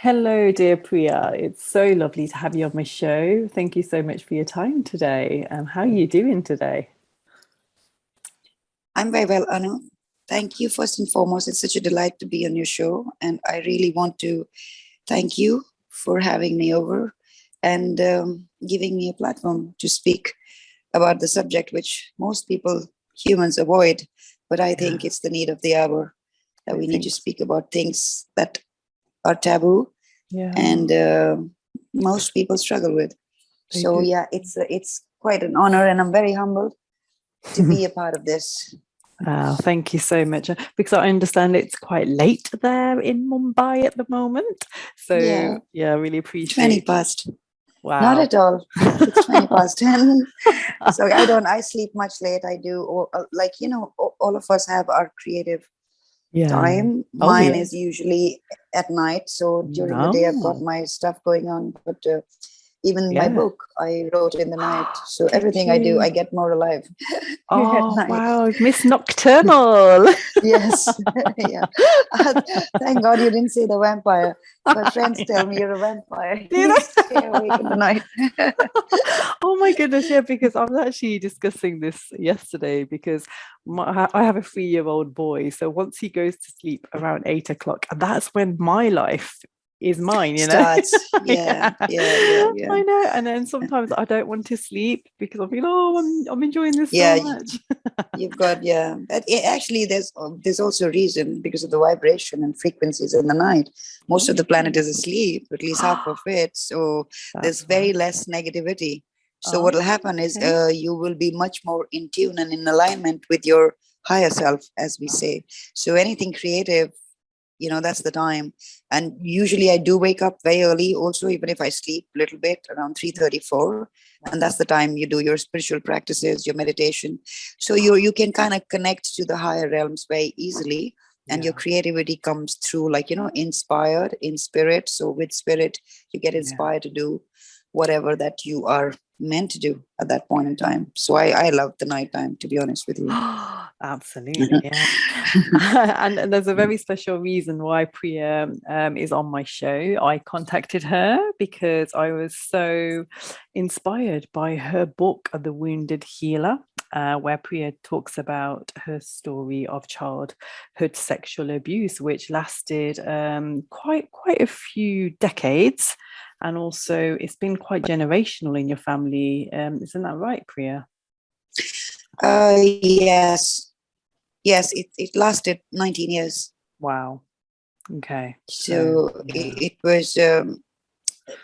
Hello, dear Priya. It's so lovely to have you on my show. Thank you so much for your time today. How are you doing today? I'm very well, Anu. Thank you first and foremost. It's such a delight to be on your show. And I really want to thank you for having me over and giving me a platform to speak about the subject which most people, humans, avoid. But I think Yeah, it's the need of the hour that I we need to think, speak about things that are taboo yeah, and most people struggle with. they So do. yeah, it's quite an honor, and I'm very humbled to be a part of this. Thank you so much. Because I understand it's quite late there in Mumbai at the moment. So, Yeah, yeah, I really 20 appreciate. past. Not Wow. at all. It's 20 past 10. So I sleep much late. I do, like, all of us have our creative Yeah. time. Oh, Mine yeah. is usually at night. So during the day, I've got No. my stuff going on. But even my Yeah. book, I wrote in the night. So Did everything I do, I you? get more alive at Oh, night. wow. Miss Nocturnal. Yes. Yeah. Thank God you didn't say the vampire. My friends tell me you're a vampire. Did You I? stay awake in the night. Oh my goodness, yeah, because I was actually discussing this yesterday because I have a 3-year-old boy. So once he goes to sleep around 8 o'clock, and that's when my life is mine, you know? Starts. Yeah. Yeah, Yeah. Yeah. Yeah. I know. And then sometimes I don't want to sleep because I feel, oh, I'm enjoying this so Yeah. much. You've got, yeah. Actually, there's also a reason because of the vibration and frequencies in the night. Most of the planet Oh, is asleep, at least half of it. So there's that's very right. less negativity. So what will Oh, happen is okay. you will be much more in tune and in alignment with your higher self, as we say. So anything creative, that's the time. And usually I do wake up very early also, even if I sleep a little bit around 3:34. And that's Wow. the time you do your spiritual practices, your meditation. So you can kind of connect to the higher realms very easily, and your Yeah, creativity comes through, like, inspired in spirit. So with spirit you get yeah. inspired to do whatever that you are meant to do at that point in time. So I love the nighttime, to be honest with you. Absolutely, yeah. And there's a very special reason why Priya is on my show. I contacted her because I was so inspired by her book, The Wounded Healer, where Priya talks about her story of childhood sexual abuse, which lasted quite a few decades, and also it's been quite generational in your family. Isn't that right, Priya? Yes. Yes, it lasted 19 years. Wow. Okay. So So yeah.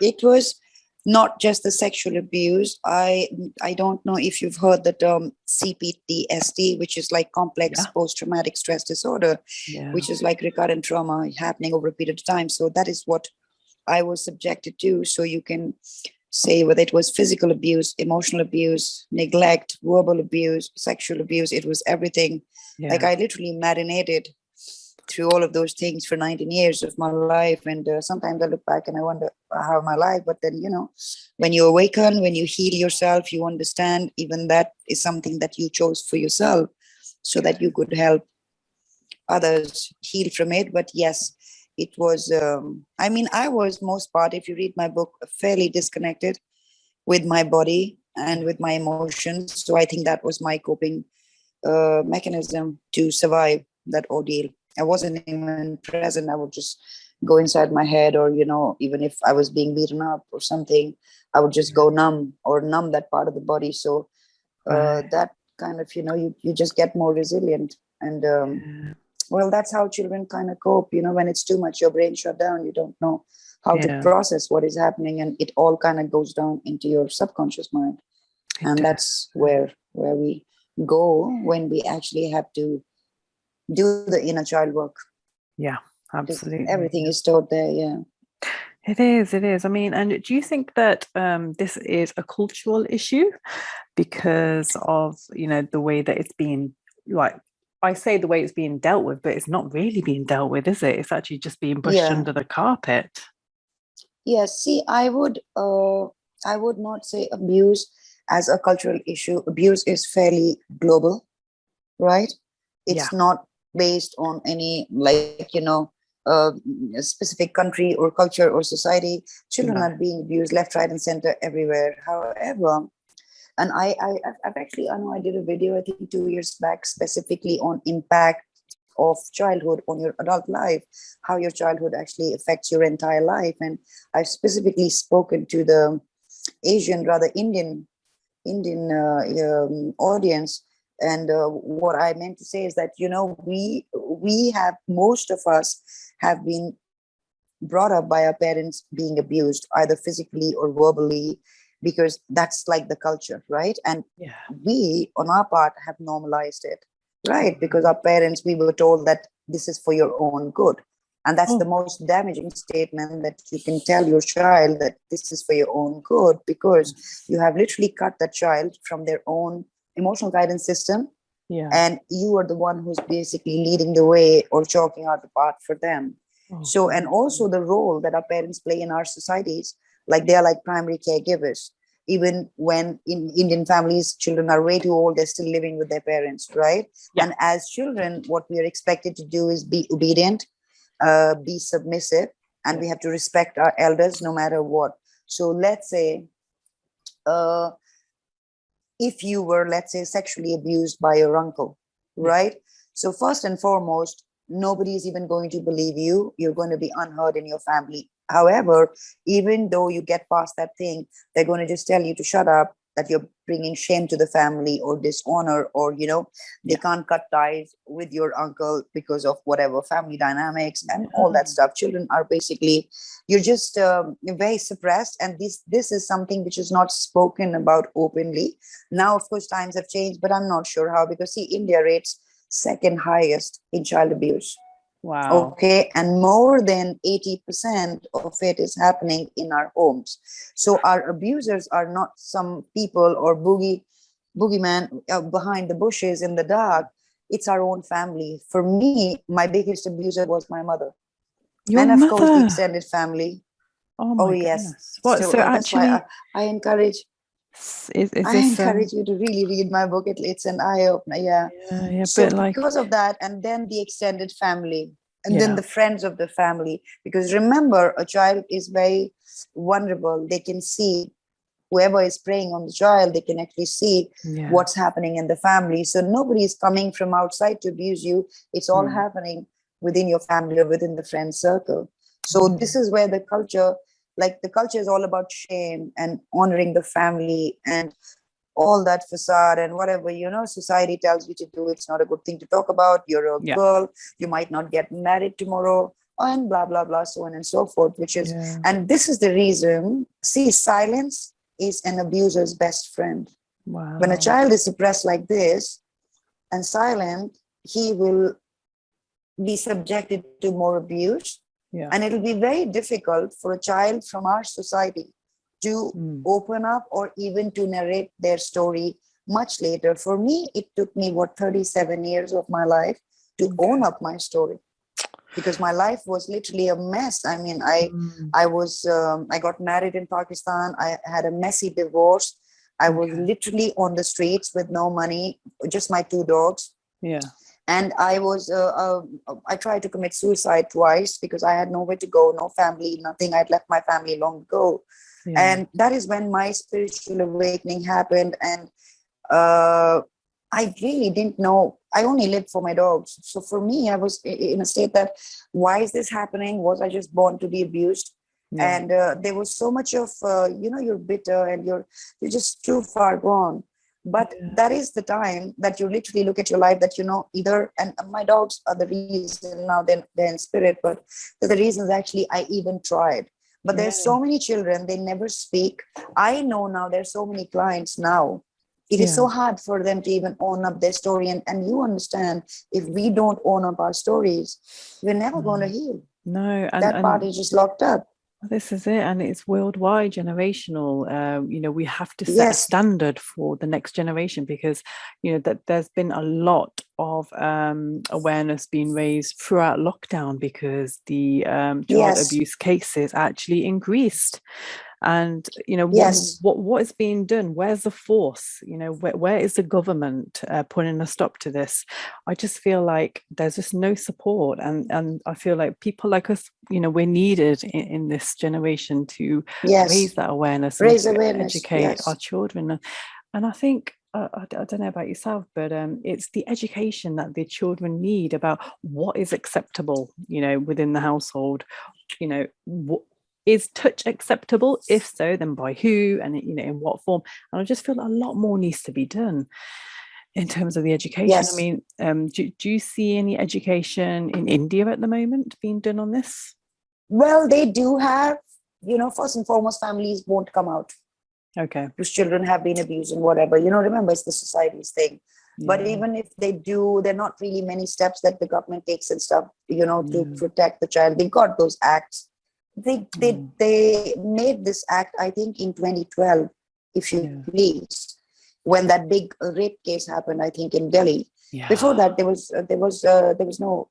it was not just the sexual abuse. I don't know if you've heard the term CPTSD, which is like complex Yeah. post-traumatic stress disorder, Yeah. which is like recurrent trauma happening over a period of time. So that is what I was subjected to. So you can say whether it was physical abuse, emotional abuse, neglect, verbal abuse, sexual abuse, it was everything. Like Yeah. I literally marinated through all of those things for 19 years of my life. And sometimes I look back and I wonder how my life, but then, when you awaken, when you heal yourself, you understand even that is something that you chose for yourself so that you could help others heal from it. But yes, it was, I mean, I was most part, if you read my book, fairly disconnected with my body and with my emotions. So I think that was my coping mechanism to survive that ordeal. I wasn't even present. I would just go inside my head, or, even if I was being beaten up or something, I would just Yeah. go numb or numb that part of the body. So Right. that kind of, you just get more resilient. And Yeah. well, that's how children kind of cope. When it's too much, your brain shut down. You don't know how to Yeah. process what is happening, and it all kind of goes down into your subconscious mind. It And does. that's where we go when we actually have to do the inner child work, Yeah. because Absolutely. everything is stored there. Yeah. It is. It is. I mean, and do you think that this is a cultural issue because of, the way that it's being, like, I say the way it's being dealt with, but it's not really being dealt with, is it? It's actually just being brushed Yeah. under the carpet. Yes. See, I would not say abuse as a cultural issue. Abuse is fairly global, right? Yeah. It's not based on any, like, uh, a specific country or culture or society. Children No. are being abused left, right, and center everywhere. However, and I've actually, I know I did a video, I think 2 years back, specifically on impact of childhood on your adult life, how your childhood actually affects your entire life. And I've specifically spoken to the Asian, rather Indian audience. And what I meant to say is that, you know, we have, most of us have been brought up by our parents being abused, either physically or verbally, because that's like the culture, right? And Yeah. we, on our part, have normalized it, right? Because our parents, we were told that this is for your own good. And that's the most damaging statement that you can tell your child, that this is for your own good, because you have literally cut that child from their own emotional guidance system. Yeah. And you are the one who's basically leading the way or chalking out the path for them. So, and also the role that our parents play in our societies, like they are like primary caregivers. Even when in Indian families, children are way too old, they're still living with their parents, right? Yeah. And as children, what we are expected to do is be obedient, be submissive, and we have to respect our elders no matter what. So let's say, if you were, let's say, sexually abused by your uncle, right? So first and foremost, nobody is even going to believe you. You're going to be unheard in your family. However, even though you get past that thing, they're going to just tell you to shut up, that you're bringing shame to the family or dishonor, or, you know, they can't cut ties with your uncle because of whatever family dynamics and all that stuff. Children are basically, you're just very suppressed. And this is something which is not spoken about openly. Now, of course, times have changed, but I'm not sure how, because see, India rates second highest in child abuse. Wow. Okay, and more than 80% of it is happening in our homes. So our abusers are not some people or boogeyman behind the bushes in the dark. It's our own family. For me, my biggest abuser was my mother. Your and of mother? course, the extended family. Oh my Yes. goodness. What? So That's actually, why I encourage is I this encourage you to really read my book. It's an eye opener. Yeah. yeah, So but like, because of that, and then the extended family, and then yeah, the friends of the family, because remember, a child is very vulnerable. They can see, whoever is preying on the child, they can actually see yeah, what's happening in the family. So nobody is coming from outside to abuse you. It's all happening within your family or within the friend circle. So this is where the culture, like the culture is all about shame and honoring the family and all that facade and whatever, you know, society tells you to do. It's not a good thing to talk about. You're a yeah, girl, you might not get married tomorrow, and blah blah blah, so on and so forth, which is, and this is the reason. See, silence is an abuser's best friend. wow, When a child is suppressed like this and silent, he will be subjected to more abuse. yeah, And it'll be very difficult for a child from our society to open up or even to narrate their story much later. For me, it took me, 37 years of my life to own up my story, because my life was literally a mess. I mean, I got married in Pakistan. I had a messy divorce. I was literally on the streets with no money, just my two dogs. Yeah. And I tried to commit suicide twice because I had nowhere to go, no family, nothing. I'd left my family long ago. And that is when my spiritual awakening happened. And I really didn't know. I only lived for my dogs. So for me, I was in a state that, why is this happening? Was I just born to be abused? And there was so much of, you're bitter and you're just too far gone. But that is the time that you literally look at your life, that, either, and my dogs are the reason. Now they're in spirit, but they're the reasons actually I even tried. But there's so many children, they never speak. I know now there's so many clients now. It is so hard for them to even own up their story. And you understand, if we don't own up our stories, we're never going to heal. No, That part is just locked up. This is it, and it's worldwide, generational. We have to set a standard for the next generation, because that there's been a lot of awareness being raised throughout lockdown, because the child abuse cases actually increased. And Yes. what is being done? Where's the force? Where is the government putting a stop to this? I just feel like there's just no support, and I feel like people like us, we're needed in this generation to raise Yes. that awareness and Raise to awareness. educate our Yes. children. And I think I don't know about yourself, but it's the education that the children need about what is acceptable, within the household. What is touch acceptable? If so, then by who, and in what form? And I just feel a lot more needs to be done in terms of the education. I Yes. mean, do you see any education in India at the moment being done on this? Well, they do have, first and foremost, families won't come out Okay. whose children have been abused and whatever. Remember, it's the society's thing. But Yeah. even if they do, there are not really many steps that the government takes and stuff, to Yeah. protect the child. They got those acts. They Mm. they made this act, I think, in 2012, if you Yeah. please, when that big rape case happened, I think, in Delhi. Before Yeah. that, there was no.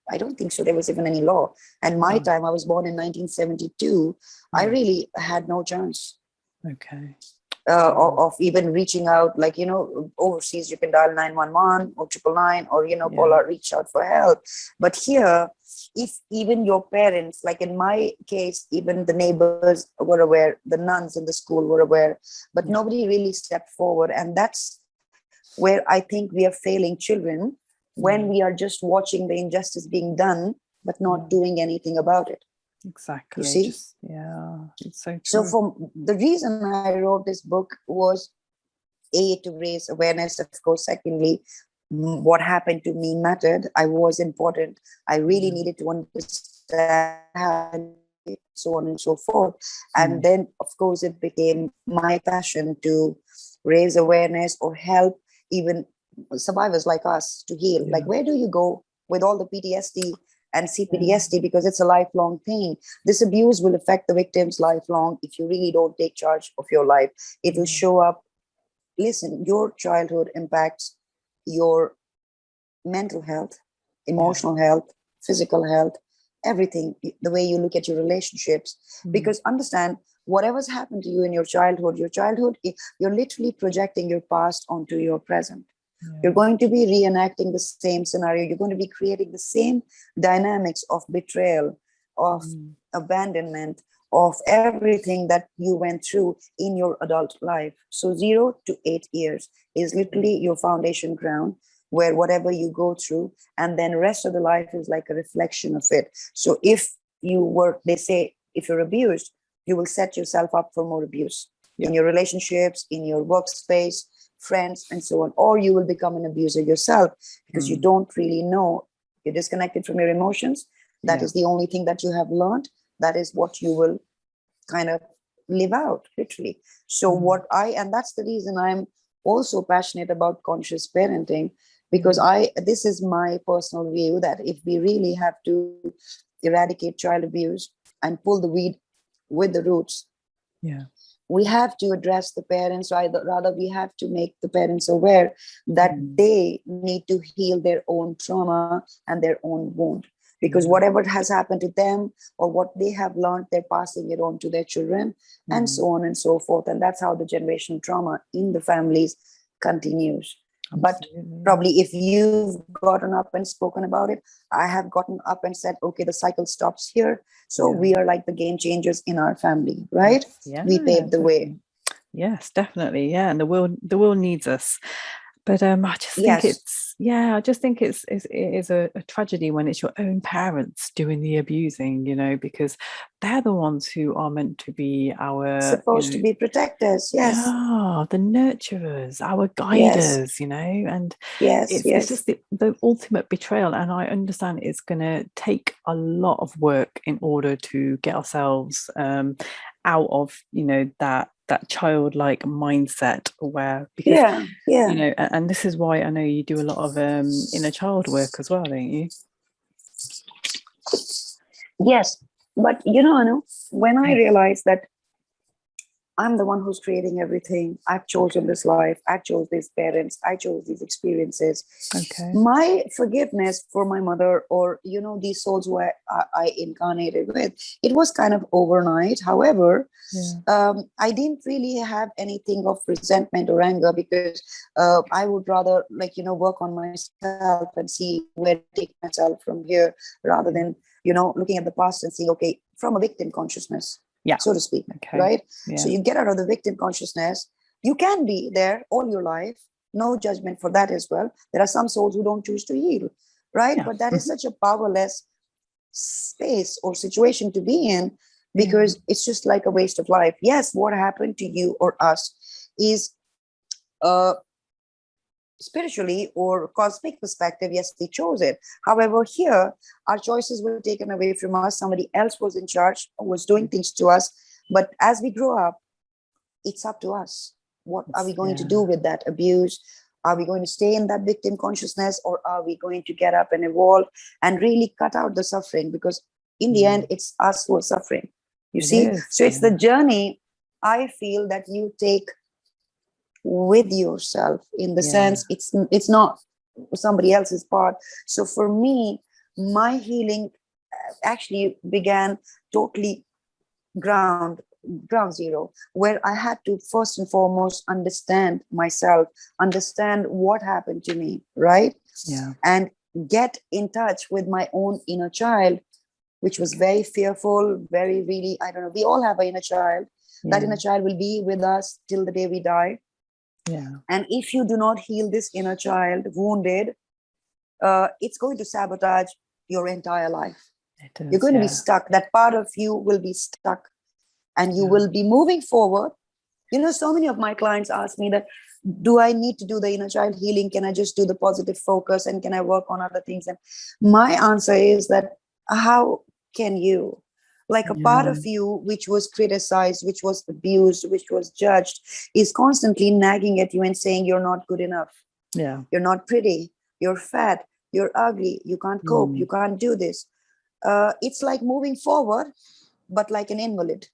I don't think so. There was even any law. And my Wow. time, I was born in 1972. I Yeah. really had no chance Okay. of even reaching out, like, overseas. You can dial 911 or 999, or call Yeah. out, reach out for help. But here, if even your parents, like in my case, even the neighbors were aware, the nuns in the school were aware, but Yeah. nobody really stepped forward. And that's where I think we are failing children, when Yeah. we are just watching the injustice being done but not Yeah. doing anything about it. You Exactly. see? It's so So true. for the reason I wrote this book was, A, to raise awareness, of course. Secondly, what happened to me mattered. I was important. I really Yeah. needed to understand how, so on and so forth. And Mm. then, of course, it became my passion to raise awareness or help even survivors like us to heal. Like, Yeah. where do you go with all the PTSD and Yeah. CPTSD? Because it's a lifelong thing. This abuse will affect the victims lifelong if you really don't take charge of your life. It will Yeah. show up. Listen, your childhood impacts your mental health, Yeah. emotional health, physical health, everything, the way you look at your relationships. Mm. Because understand, whatever's happened to you in your childhood, you're literally projecting your past onto your present. You're Yeah. going to be reenacting the same scenario. You're going to be creating the same dynamics of betrayal, of Mm. abandonment, of everything that you went through in your adult life. So 0 to 8 years is literally your foundation ground, where whatever you go through, and then rest of the life is like a reflection of it. So if they say, if you're abused, you will set yourself up for more abuse Yeah. in your relationships, in your workspace, friends, and so on. Or you will become an abuser yourself, because you Mm. don't really know. You're disconnected from your emotions. That Yeah. is the only thing that you have learned. That is what you will kind of live out, literally. So Mm. and that's the reason I'm also passionate about conscious parenting, because Yeah. this is my personal view, that if we really have to eradicate child abuse and pull the weed with the roots, Yeah. we have to address the parents. Rather, we have to make the parents aware that Mm. they need to heal their own trauma and their own wound. Because Yeah. whatever has happened to them or what they have learned, they're passing it on to their children, and Mm. so on and so forth. And that's how the generational trauma in the families continues. But Absolutely. Yeah. probably if you've gotten up and spoken about it, I have gotten up and said, okay, the cycle stops here. So Yeah. we are like the game changers in our family, right? Yeah. We paved the way. Definitely. Yes, definitely. Yeah, and the world needs us. But I just think Yes. it is a tragedy when it's your own parents doing the abusing, because they're the ones who are meant to be our, Supposed to be protectors. Yes. yeah, the nurturers, our Yes. guiders, and Yes. it's Yes. just the ultimate betrayal. And I understand it's going to take a lot of work in order to get ourselves out of that childlike mindset, where because Yeah. Yeah. and this is why I know you do a lot of inner child work as well, don't you? Yes. But Anu, when I realized that I'm the one who's creating everything. I've chosen this life. I chose these parents. I chose these experiences. Okay. My forgiveness for my mother, or, these souls who I incarnated with, it was kind of overnight. However, I didn't really have anything of resentment or anger, because I would rather, work on myself and see where to take myself from here, rather than, looking at the past and saying, okay, from a victim consciousness, so to speak, right? So you get out of the victim consciousness. You can be there all your life. No judgment for that as well. There are some souls who don't choose to heal, right? But that is such a powerless space or situation to be in, because it's just like a waste of life. Yes, what happened to you or us is spiritually or cosmic perspective, yes, we chose it. However, here our choices were taken away from us. Somebody else was in charge, was doing things to us. But as we grow up, it's up to us. What are we going to do with that abuse? Are we going to stay in that victim consciousness, or are we going to get up and evolve and really cut out the suffering? Because in the end, it's us who are suffering. You see? So it's the journey, I feel, that you take with yourself, in the sense it's not somebody else's part. So for me, my healing actually began totally ground zero, where I had to first and foremost understand myself, understand what happened to me, right? And get in touch with my own inner child, which was very fearful, very, really, I don't know, we all have an inner child. That inner child will be with us till the day we die. And if you do not heal this inner child wounded, it's going to sabotage your entire life. You're going to be stuck. That part of you will be stuck, and you will be moving forward. So many of my clients ask me that, do I need to do the inner child healing? Can I just do the positive focus, and can I work on other things? And my answer is that, how can you? Like, a part of you which was criticized, which was abused, which was judged, is constantly nagging at you and saying you're not good enough. You're not pretty. You're fat. You're ugly. You can't cope. You can't do this. It's like moving forward, but like an invalid.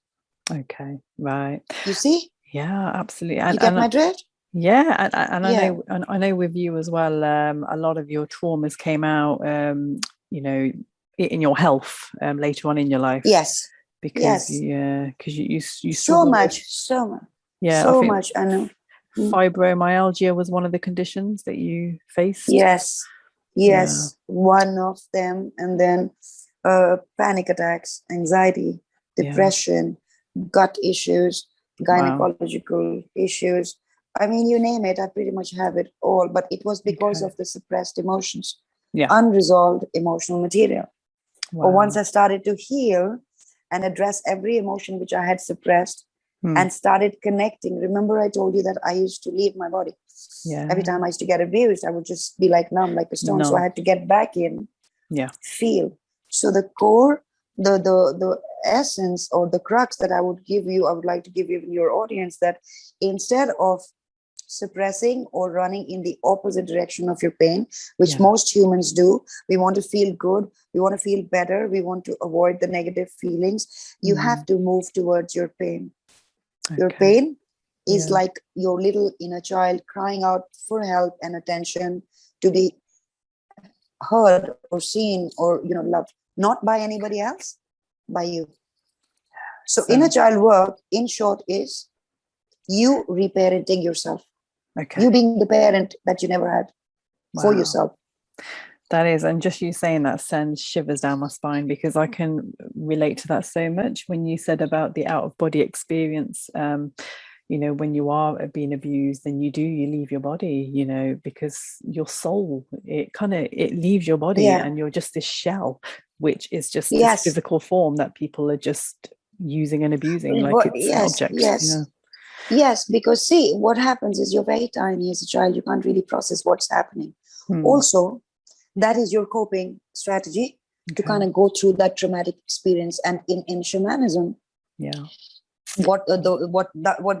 Okay, right. You see? Yeah, absolutely. You get my drift? Yeah, and I know with you as well, a lot of your traumas came out, in your health later on in your life. Yes. Because you so much. Yeah, so I think much. I know. Fibromyalgia was one of the conditions that you faced. Yes, one of them, and then panic attacks, anxiety, depression, gut issues, gynecological issues. I mean, you name it, I pretty much have it all. But it was because of the suppressed emotions, unresolved emotional material. Or once I started to heal and address every emotion which I had suppressed, and started connecting. Remember, I told you that I used to leave my body. Every time I used to get abused, I would just be like numb, like a stone. So I had to get back in, feel. So the core, the essence, or the crux that I would like to give you in your audience, that instead of suppressing or running in the opposite direction of your pain, which most humans do, we want to feel good, we want to feel better, we want to avoid the negative feelings. You have to move towards your pain. Your pain is like your little inner child crying out for help and attention, to be heard or seen or loved, not by anybody else, by you. So inner child work, in short, is you reparenting yourself. You being the parent that you never had for yourself. That is, and just you saying that sends shivers down my spine, because I can relate to that so much. When you said about the out of body experience, when you are being abused, then you leave your body, because your soul, it leaves your body, and you're just this shell, which is just this physical form that people are just using and abusing like it's objects. Yes, because see, what happens is you're very tiny as a child. You can't really process what's happening. Also, that is your coping strategy to kind of go through that traumatic experience. And in shamanism, what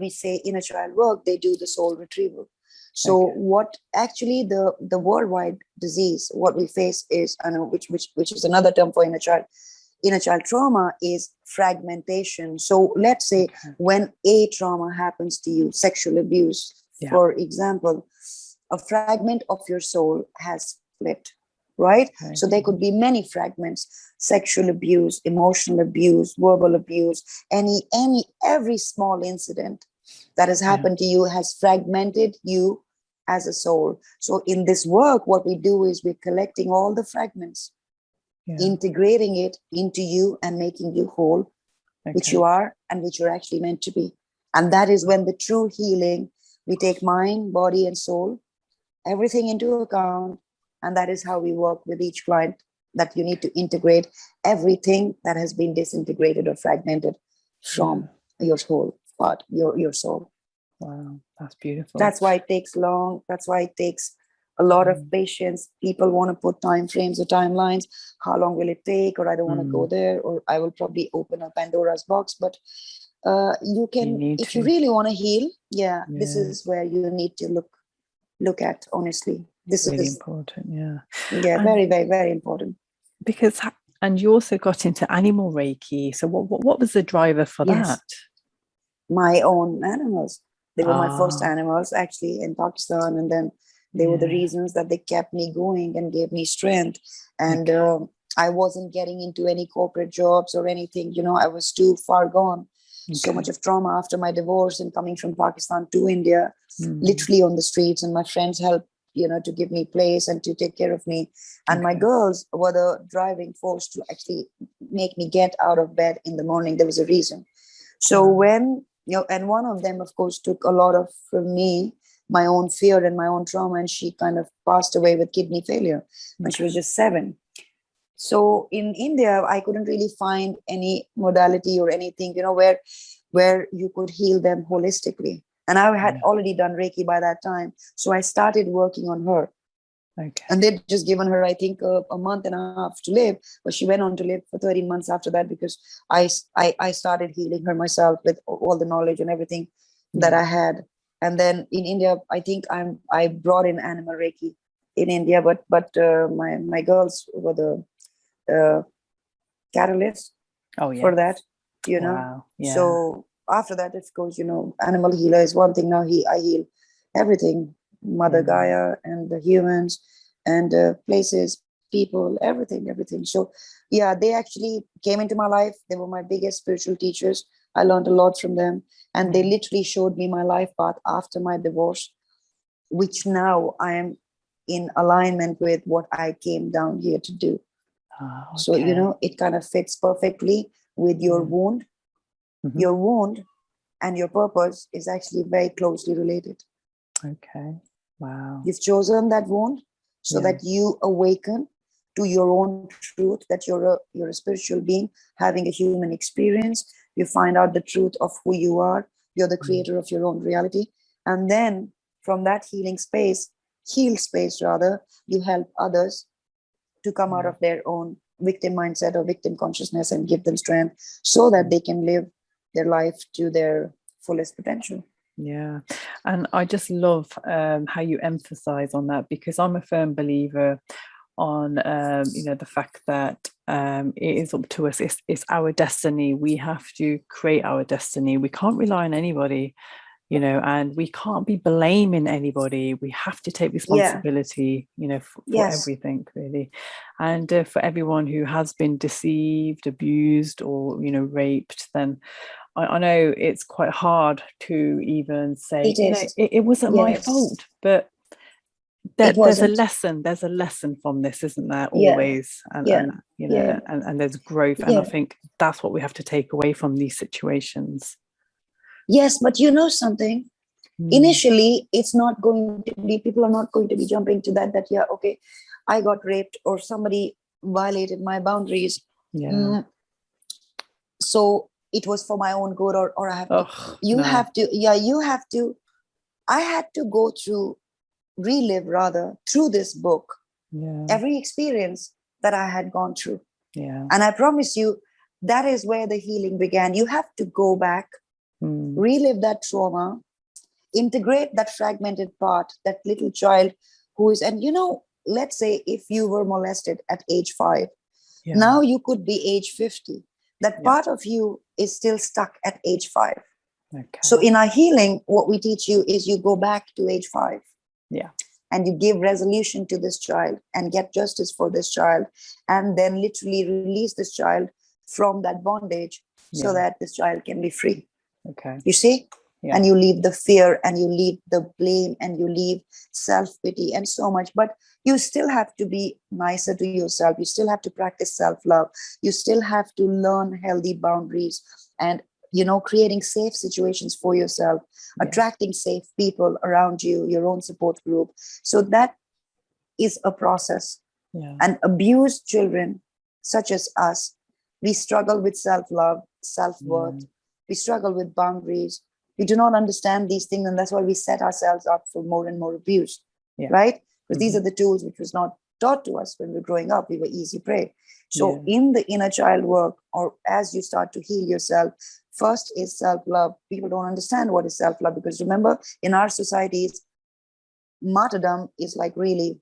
we say inner child work, they do the soul retrieval. So what actually the worldwide disease, what we face is, I know, which is another term for inner child, inner child trauma is fragmentation. So let's say when a trauma happens to you, sexual abuse, for example, a fragment of your soul has split, right? So there could be many fragments: sexual abuse, emotional abuse, verbal abuse, every small incident that has happened to you has fragmented you as a soul. So in this work, what we do is we're collecting all the fragments, integrating it into you and making you whole, which you are and which you're actually meant to be. And that is when the true healing, we take mind, body, and soul, everything into account. And that is how we work with each client, that you need to integrate everything that has been disintegrated or fragmented from your whole part, your soul. Wow, that's beautiful. That's why it takes long. That's why it takes a lot of patience. People want to put time frames or timelines. How long will it take? Or I don't want to go there, or I will probably open a Pandora's box. But you can, if you really want to heal, this is where you need to look at, honestly. This really is important. And very, very, very important. Because, and you also got into animal Reiki. So what was the driver for that? My own animals. They were my first animals, actually, in Pakistan. And then they were the reasons that they kept me going and gave me strength. And I wasn't getting into any corporate jobs or anything. You know, I was too far gone. So much of trauma after my divorce and coming from Pakistan to India, literally on the streets. And my friends helped, you know, to give me place and to take care of me. And my girls were the driving force to actually make me get out of bed in the morning. There was a reason. So when, you know, and one of them, of course, took a lot of, from me, my own fear and my own trauma. And she kind of passed away with kidney failure when she was just 7. So in India, I couldn't really find any modality or anything, you know, where you could heal them holistically. And I had already done Reiki by that time. So I started working on her. And they'd just given her, I think, a month and a half to live. But she went on to live for 13 months after that, because I started healing her myself with all the knowledge and everything that I had. And then in India, I think I brought in animal Reiki in India, but my girls were the catalyst for that, you know. Wow. So after that, of course, you know, animal healer is one thing. Now I heal everything, Mother Gaia and the humans and places, people, everything. So they actually came into my life. They were my biggest spiritual teachers. I learned a lot from them, and they literally showed me my life path after my divorce, which now I am in alignment with what I came down here to do. So, you know, it kind of fits perfectly with your wound. Your wound and your purpose is actually very closely related. Wow. You've chosen that wound so that you awaken to your own truth, that you're a spiritual being having a human experience. You find out the truth of who you are. You're the creator of your own reality. And then from that healed space, you help others to come out of their own victim mindset or victim consciousness and give them strength so that they can live their life to their fullest potential. Yeah. And I just love how you emphasize on that, because I'm a firm believer on, you know, the fact that it is up to us. It's our destiny. We have to create our destiny. We can't rely on anybody, you know, and we can't be blaming anybody. We have to take responsibility, you know, for everything, really. And for everyone who has been deceived, abused, or, you know, raped, then I know it's quite hard to even say, you know, it wasn't my fault, but there's a lesson from this, isn't there? Always. And you know, and there's growth. And I think that's what we have to take away from these situations. Yes, but you know something, initially it's not going to be, people are not going to be jumping to that I got raped or somebody violated my boundaries. So it was for my own good, or I have to, I had to go through, relive rather, through this book, every experience that I had gone through. And I promise you, that is where the healing began. You have to go back, relive that trauma, integrate that fragmented part, that little child who is, and you know, let's say if you were molested at age 5, Now you could be age 50. That Yeah. part of you is still stuck at age 5. Okay. So in our healing, what we teach you is you go back to age 5. Yeah. And you give resolution to this child and get justice for this child, and then literally release this child from that bondage so that this child can be free. Okay. You see? Yeah. And you leave the fear and you leave the blame and you leave self-pity and so much. But you still have to be nicer to yourself. You still have to practice self-love. You still have to learn healthy boundaries and, creating safe situations for yourself, attracting safe people around you, your own support group. So that is a process. Yeah. And abused children, such as us, we struggle with self-love, self-worth. We struggle with boundaries. We do not understand these things, and that's why we set ourselves up for more and more abuse, right? Because these are the tools which was not taught to us when we were growing up. We were easy prey. So in the inner child work, or as you start to heal yourself, first is self-love. People don't understand what is self-love, because remember, in our societies, martyrdom is like, really,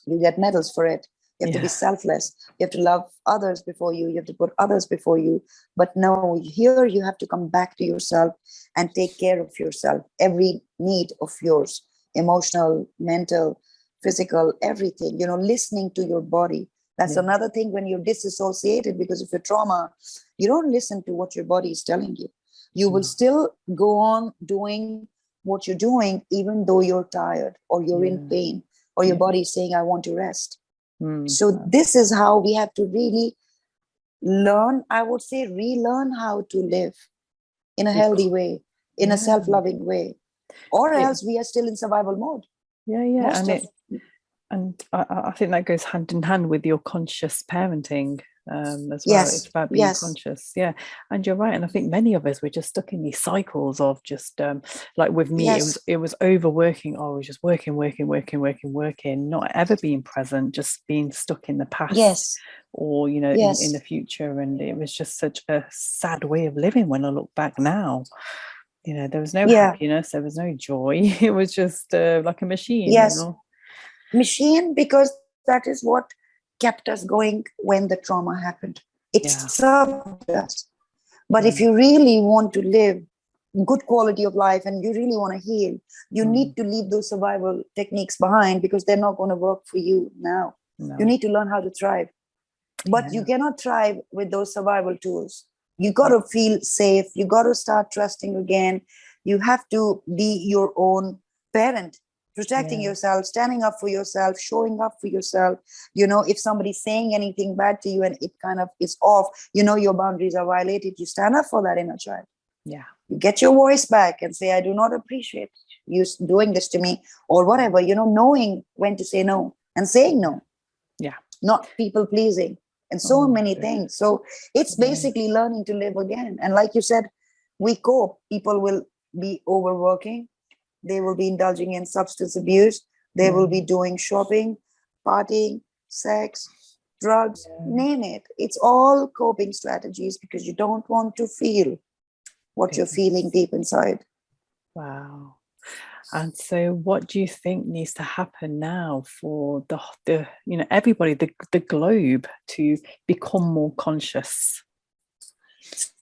you get medals for it. You have to be selfless. You have to love others before you. You have to put others before you. But no, here you have to come back to yourself and take care of yourself. Every need of yours, emotional, mental, physical, everything, listening to your body. That's another thing when you're disassociated because of your trauma. You don't listen to what your body is telling you. You will still go on doing what you're doing, even though you're tired or you're in pain or your body is saying, I want to rest. So this is how we have to really learn, I would say, relearn how to live in a healthy way, in a self-loving way, or else we are still in survival mode. And I think that goes hand in hand with your conscious parenting as well. It's about being conscious. Yeah. And you're right. And I think many of us, we're just stuck in these cycles of just like with me, it was overworking. I was just working, not ever being present, just being stuck in the past or, in the future. And it was just such a sad way of living when I look back now. There was no happiness, there was no joy. It was just like a machine. Machine, because that is what kept us going when the trauma happened. It served us. But if you really want to live good quality of life and you really want to heal, you need to leave those survival techniques behind, because they're not going to work for you now. You need to learn how to thrive. But you cannot thrive with those survival tools. You got to feel safe. You got to start trusting again. You have to be your own parent, protecting yourself, standing up for yourself, showing up for yourself. If somebody's saying anything bad to you and it kind of is off, your boundaries are violated, you stand up for that inner child. You get your voice back and say, I do not appreciate you doing this to me, or whatever, knowing when to say no and saying no. Not people pleasing and so many things. So it's basically learning to live again. And like you said, we cope. People will be overworking. They will be indulging in substance abuse. They will be doing shopping, partying, sex, drugs, name it. It's all coping strategies, because you don't want to feel what you're feeling deep inside. Wow. And so what do you think needs to happen now for the everybody, the globe, to become more conscious?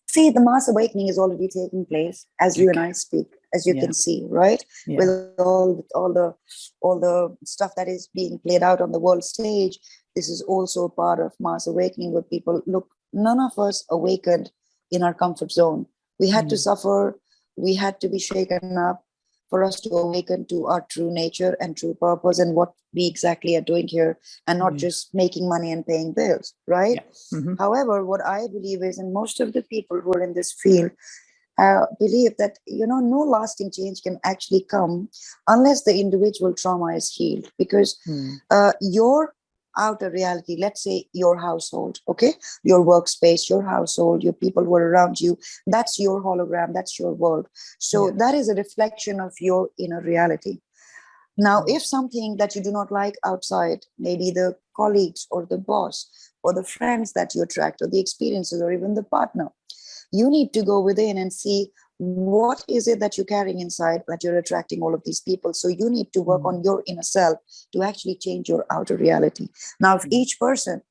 See, the mass awakening is already taking place as you and I speak, as you can see, right? With all the stuff that is being played out on the world stage, this is also a part of mass awakening, where people look, none of us awakened in our comfort zone. We had to suffer, we had to be shaken up for us to awaken to our true nature and true purpose and what we exactly are doing here, and not just making money and paying bills, right? However, what I believe is, and most of the people who are in this field believe that, no lasting change can actually come unless the individual trauma is healed, because your outer reality, let's say your household, okay, your workspace, your household, your people who are around you, that's your hologram, that's your world. So that is a reflection of your inner reality. Now, if something that you do not like outside, maybe the colleagues or the boss or the friends that you attract or the experiences or even the partner, you need to go within and see, what is it that you're carrying inside that you're attracting all of these people? So you need to work on your inner self to actually change your outer reality. Now, if each person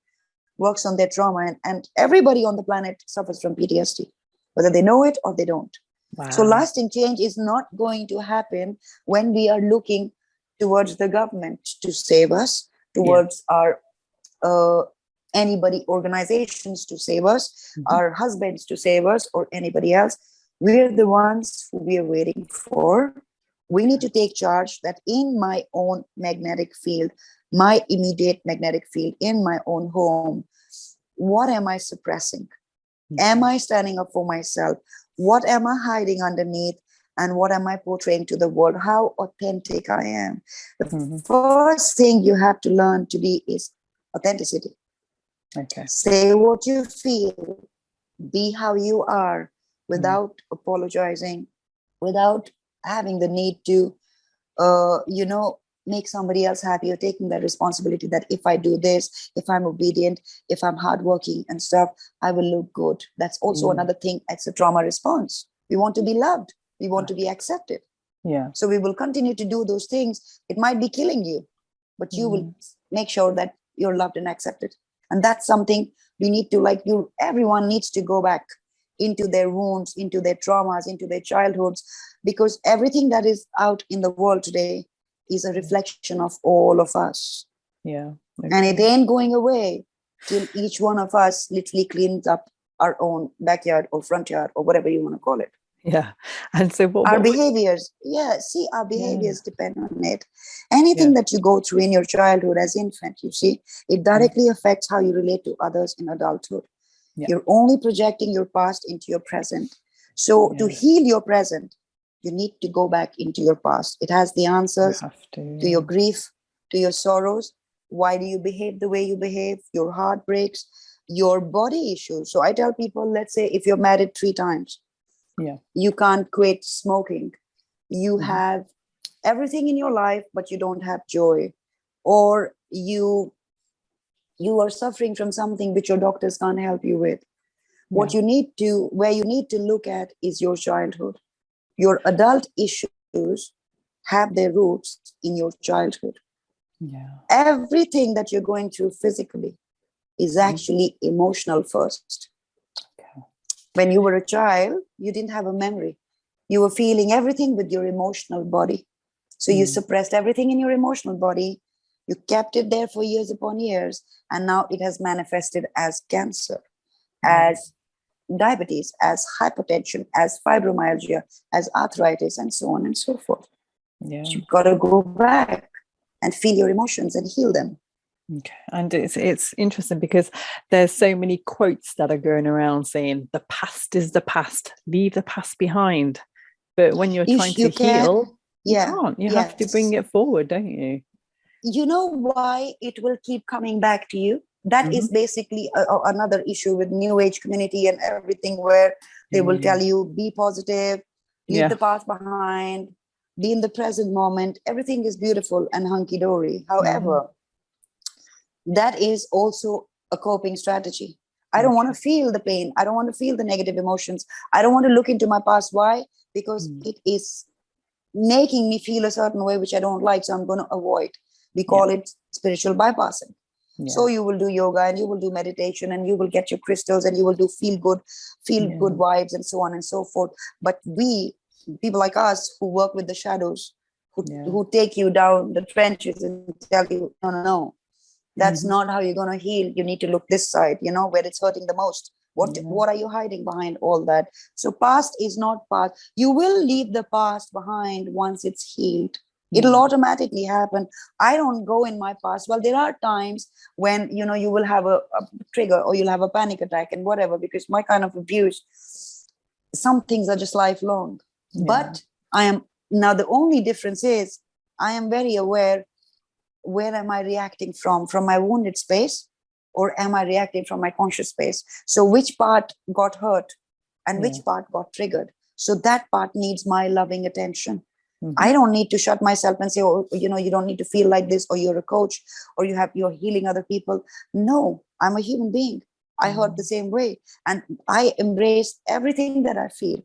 works on their trauma, and everybody on the planet suffers from PTSD, whether they know it or they don't. Wow. So lasting change is not going to happen when we are looking towards the government to save us, towards our anybody, organizations to save us, our husbands to save us, or anybody else. We're the ones who we are waiting for. We need to take charge that in my own magnetic field, my immediate magnetic field, in my own home, what am I suppressing? Am I standing up for myself? What am I hiding underneath? And what am I portraying to the world? How authentic I am. The first thing you have to learn to be is authenticity. Okay. Say what you feel, be how you are, without apologizing, without having the need to, make somebody else happy, or taking that responsibility that if I do this, if I'm obedient, if I'm hardworking and stuff, I will look good. That's also another thing. It's a trauma response. We want to be loved. We want to be accepted. Yeah. So we will continue to do those things. It might be killing you, but you will make sure that you're loved and accepted. And that's something we need to, everyone needs to go back into their wounds, into their traumas, into their childhoods, because everything that is out in the world today is a reflection of all of us. Yeah. Okay. And it ain't going away till each one of us literally cleans up our own backyard or front yard or whatever you want to call it. Yeah. And so our behaviors, our behaviors depend on it. Anything that you go through in your childhood as infant, you see, it directly affects how you relate to others in adulthood. You're only projecting your past into your present. So to heal your present, you need to go back into your past. It has the answers to your grief, to your sorrows. Why do you behave the way you behave? Your heartbreaks, your body issues. So I tell people, let's say if you're married 3 times, you can't quit smoking. You have everything in your life, but you don't have joy. Or you are suffering from something which your doctors can't help you with. What you need to, where you need to look at is your childhood. Your adult issues have their roots in your childhood. Everything that you're going through physically is actually emotional first. When you were a child, you didn't have a memory. You were feeling everything with your emotional body. So you suppressed everything in your emotional body. You kept it there for years upon years. And now it has manifested as cancer, as diabetes, as hypertension, as fibromyalgia, as arthritis, and so on and so forth. You've got to go back and feel your emotions and heal them. Okay. And it's interesting because there's so many quotes that are going around saying the past is the past, leave the past behind. But when you're trying to heal, you can't. You have to bring it forward, don't you? You know why it will keep coming back to you? That is basically another issue with New Age community and everything, where they will tell you, be positive, leave the past behind, be in the present moment. Everything is beautiful and hunky-dory. However, that is also a coping strategy. I don't want to feel the pain. I don't want to feel the negative emotions. I don't want to look into my past. Why? Because it is making me feel a certain way, which I don't like. So I'm going to avoid. We call it spiritual bypassing. So you will do yoga and you will do meditation and you will get your crystals and you will do feel good vibes and so on and so forth. But people like us who work with the shadows, who take you down the trenches and tell you, no, that's not how you're going to heal. You need to look this side, where it's hurting the most. What are you hiding behind all that? So past is not past. You will leave the past behind once it's healed. It'll automatically happen. I don't go in my past. Well, there are times when, you will have a trigger or you'll have a panic attack and whatever, because my kind of abuse, some things are just lifelong. But now the only difference is I am very aware, where am I reacting from my wounded space, or am I reacting from my conscious space? So which part got hurt and which part got triggered? So that part needs my loving attention. I don't need to shut myself and say, you don't need to feel like this, or you're a coach, or you're healing other people. No, I'm a human being. I hurt the same way. And I embrace everything that I feel,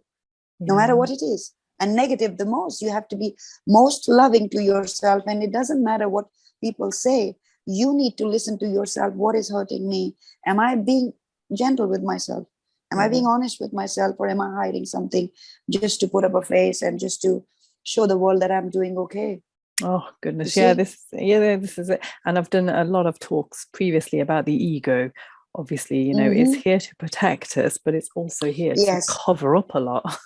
no matter what it is. And negative the most. You have to be most loving to yourself. And it doesn't matter what people say. you need to listen to yourself. What is hurting me? Am I being gentle with myself? Am I being honest with myself, or am I hiding something just to put up a face and just to show the world that I'm doing okay? Oh goodness, yeah, this is it. And I've done a lot of talks previously about the ego. Obviously, you know, it's here to protect us, but it's also here to cover up a lot.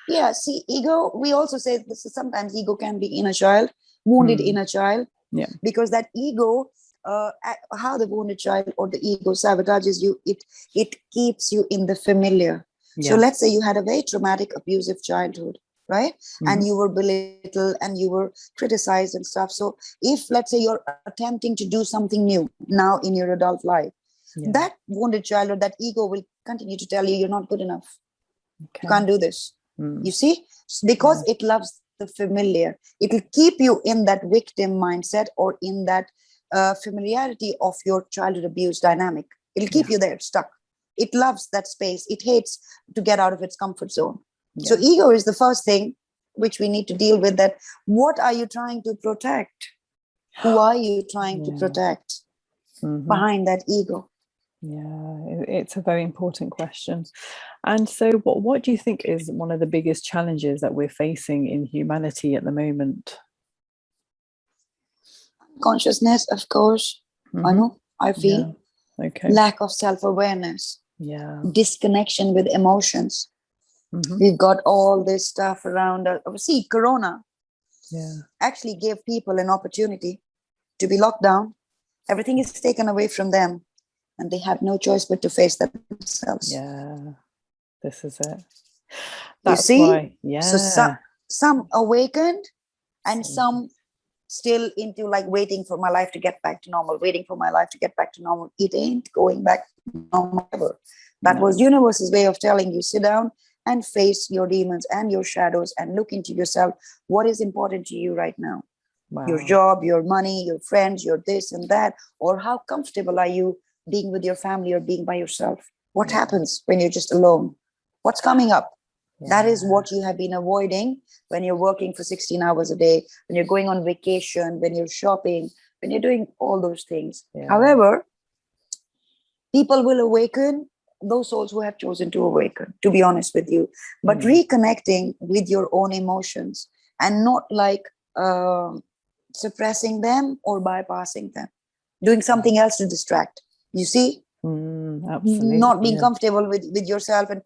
Yeah, see, ego, we also say this is sometimes ego can be inner child, wounded inner child. Yeah. Because that ego, how the wounded child or the ego sabotages you, it keeps you in the familiar. So let's say you had a very traumatic, abusive childhood, right? And you were belittled and you were criticized and stuff. So if, let's say, you're attempting to do something new now in your adult life, that wounded child or that ego will continue to tell you you're not good enough. You can't do this. You see, because it loves the familiar. It will keep you in that victim mindset or in that familiarity of your childhood abuse dynamic. It'll keep you there stuck. It loves that space. It hates to get out of its comfort zone. So ego is the first thing which we need to deal with. That what are you trying to protect? Who are you trying to protect behind that ego? Yeah, it's a very important question. And so what do you think is one of the biggest challenges that we're facing in humanity at the moment? Consciousness, of course. I know, I feel. Lack of self-awareness. Disconnection with emotions. We've got all this stuff around us. See, Corona actually gave people an opportunity to be locked down. Everything is taken away from them. And they have no choice but to face themselves. Yeah, this is it. That's why. So some awakened and some still into like waiting for my life to get back to normal, waiting for my life to get back to normal. It ain't going back to normal ever. That was universe's way of telling you, sit down and face your demons and your shadows and look into yourself. What is important to you right now? Your job, your money, your friends, your this and that, or how comfortable are you being with your family or being by yourself? What happens when you're just alone? What's coming up? That is what you have been avoiding when you're working for 16 hours a day, when you're going on vacation, when you're shopping, when you're doing all those things. However, people will awaken, those souls who have chosen to awaken, to be honest with you, but reconnecting with your own emotions and not like suppressing them or bypassing them, doing something else to distract. You see, absolutely, not being comfortable with yourself and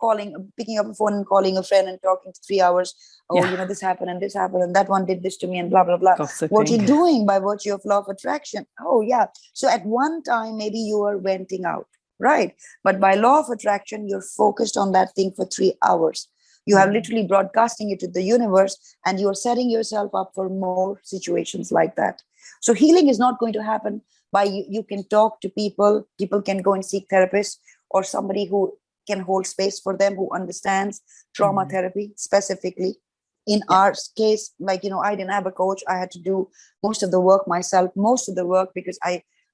picking up a phone and calling a friend and talking for 3 hours. Oh, you know, this happened and that one did this to me and blah, blah, blah. Gossiping. What you're doing by virtue of law of attraction. Oh, yeah. So at one time, maybe you are venting out, right? But by law of attraction, you're focused on that thing for 3 hours. You have literally broadcasting it to the universe and you're setting yourself up for more situations like that. So healing is not going to happen by you can talk to people can go and seek therapists or somebody who can hold space for them, who understands trauma therapy specifically. In our case, like, you know, I didn't have a coach. I had to do most of the work myself, because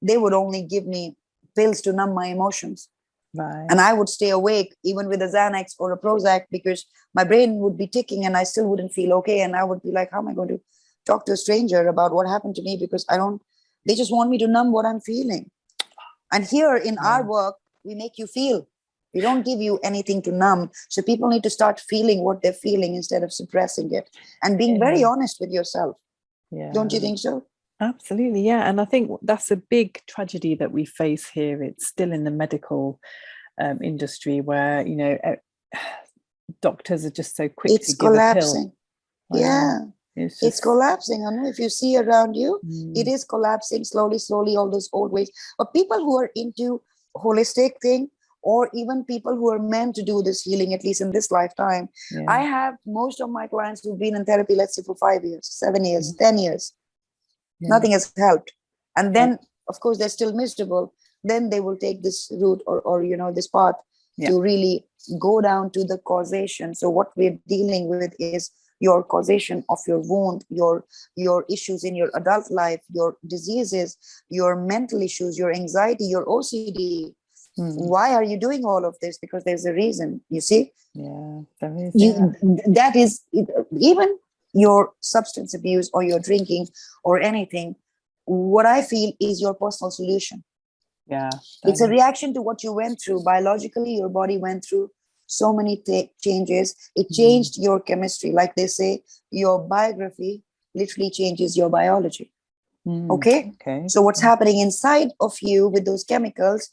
they would only give me pills to numb my emotions. And I would stay awake even with a Xanax or a Prozac because my brain would be ticking and I still wouldn't feel okay. And I would be like, how am I going to talk to a stranger about what happened to me? Because they just want me to numb what I'm feeling. And here in our work, we make you feel. We don't give you anything to numb. So people need to start feeling what they're feeling instead of suppressing it and being very honest with yourself. Don't you think so? Absolutely, yeah. And I think that's a big tragedy that we face here. It's still in the medical industry where, you know, doctors are just so quick to give a pill. Yeah. It's collapsing. I know if you see around you, it is collapsing slowly, all those old ways. But people who are into holistic thing, or even people who are meant to do this healing, at least in this lifetime. I have most of my clients who've been in therapy, let's say for 5 years, 7 years, 10 years. Nothing has helped. And then, of course, they're still miserable. Then they will take this route or you know, this path to really go down to the causation. So what we're dealing with is your causation of your wound, your issues in your adult life, your diseases, your mental issues, your anxiety, your OCD. Why are you doing all of this? Because there's a reason, you see? That is, even your substance abuse or your drinking or anything, what I feel is your personal solution. Yeah. It's a reaction to what you went through. Biologically, your body went through so many changes. It changed your chemistry. Like they say, your biography literally changes your biology. Okay? So what's happening inside of you with those chemicals,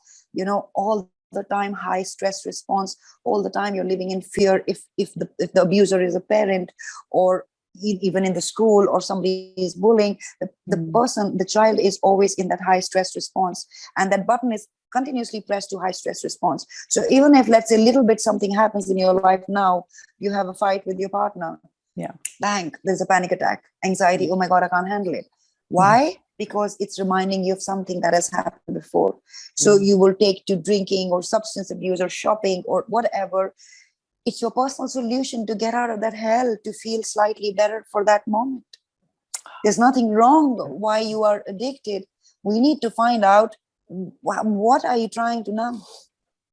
all the time high stress response, all the time you're living in fear if the abuser is a parent, or even in the school, or somebody is bullying, the child is always in that high stress response, and that button is continuously pressed to high stress response. So even if, let's say, a little bit something happens in your life now, you have a fight with your partner, bang, there's a panic attack, anxiety, oh my God, I can't handle it. Why? Because it's reminding you of something that has happened before. So you will take to drinking or substance abuse or shopping or whatever. It's your personal solution to get out of that hell, to feel slightly better for that moment. There's nothing wrong why you are addicted. We need to find out, what are you trying to numb?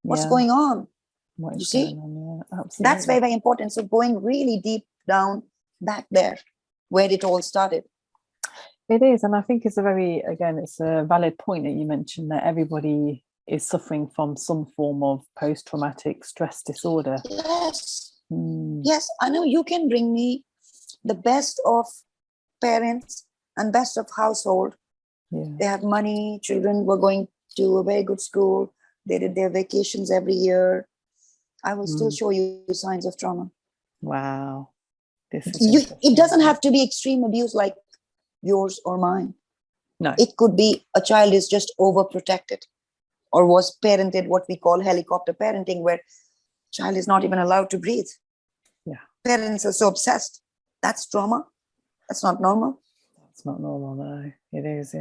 What's going on? You see? That's very, very important. So going really deep down back there where it all started. It is, and I think it's it's a valid point that you mentioned, that everybody is suffering from some form of post-traumatic stress disorder. Yes. Yes, I know. You can bring me the best of parents and best of household. They have money, children were going to a very good school, they did their vacations every year. I will still show you signs of trauma. Wow. It doesn't have to be extreme abuse like yours or mine. No. It could be a child is just overprotected or was parented, what we call helicopter parenting, where child is not even allowed to breathe. Parents are so obsessed. That's trauma. That's not normal. It's not normal, no. It is,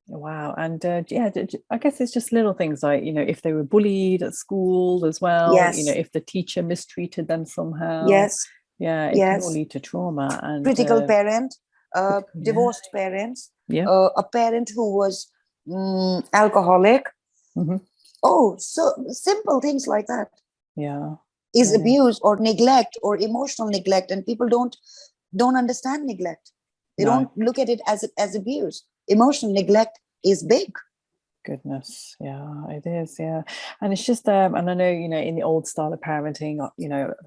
Wow. And I guess it's just little things like, if they were bullied at school as well, if the teacher mistreated them somehow. It can all lead to trauma. And critical parent, divorced parents, a parent who was alcoholic. Oh, so simple things like that. Is abuse or neglect or emotional neglect, and people don't understand neglect. They don't look at it as abuse. Emotional neglect is big. Goodness, it is, and it's just and I know, in the old style of parenting,